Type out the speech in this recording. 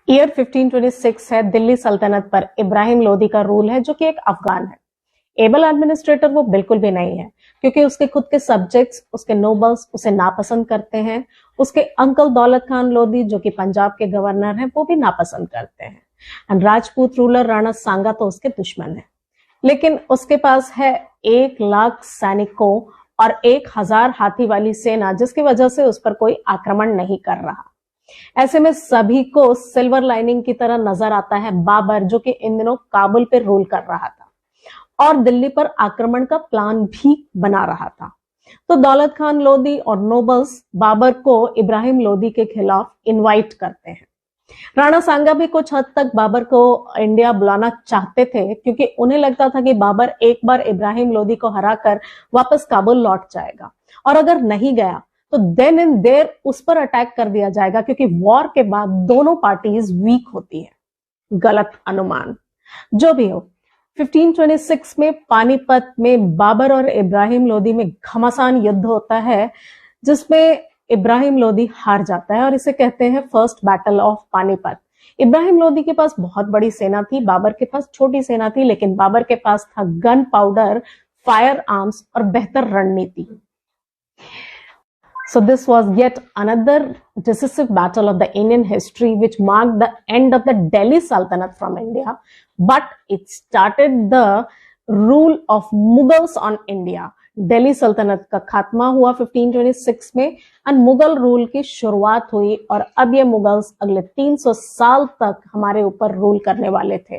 Year 1526 है, दिल्ली सल्तनत पर इब्राहिम लोदी का रूल है, जो कि एक अफगान है। एबल एडमिनिस्ट्रेटर वो बिल्कुल भी नहीं है, क्योंकि उसके खुद के सब्जेक्ट्स, उसके नोबल्स उसे नापसंद करते हैं। उसके अंकल दौलत खान लोदी, जो कि पंजाब के गवर्नर हैं, वो भी नापसंद करते हैं। एंड राजपूत रूलर राणा सांगा तो उसके दुश्मन है। लेकिन उसके पास है 1 लाख सैनिकों और 1000 हाथी वाली सेना, जिसकी वजह से उस पर कोई आक्रमण नहीं कर रहा। ऐसे में सभी को सिल्वर लाइनिंग की तरह नजर आता है बाबर, जो कि इन दिनों काबुल पे रूल कर रहा था और दिल्ली पर आक्रमण का प्लान भी बना रहा था। तो दौलत खान लोदी और नोबल्स बाबर को इब्राहिम लोदी के खिलाफ इनवाइट करते हैं। राणा सांगा भी कुछ हद तक बाबर को इंडिया बुलाना चाहते थे, क्योंकि उन्हें लगता था कि बाबर एक बार इब्राहिम लोदी को हराकर वापस काबुल लौट जाएगा, और अगर नहीं गया तो देन इन देयर उस पर अटैक कर दिया जाएगा, क्योंकि वॉर के बाद दोनों पार्टीज वीक होती है। गलत अनुमान। जो भी हो, 1526 में पानीपत में बाबर और इब्राहिम लोदी में घमासान युद्ध होता है, जिसमें इब्राहिम लोदी हार जाता है और इसे कहते हैं first battle of Panipat. Ibrahim Lodi के पास बहुत बड़ी सेना थी, बाबर के पास छोटी सेना थी, लेकिन बाबर के पास था गन पाउडर, फायर आर्म्स और बेहतर रणनीति। So this was yet another decisive battle of the Indian history, which marked the end of the Delhi Sultanate from India, but it started the rule of Mughals on India. Delhi सल्तनत का खात्मा हुआ 1526 में और Mughal rule की शुरुआत हुई, और अब ये मुगल्स अगले 300 साल तक हमारे ऊपर रूल करने वाले थे।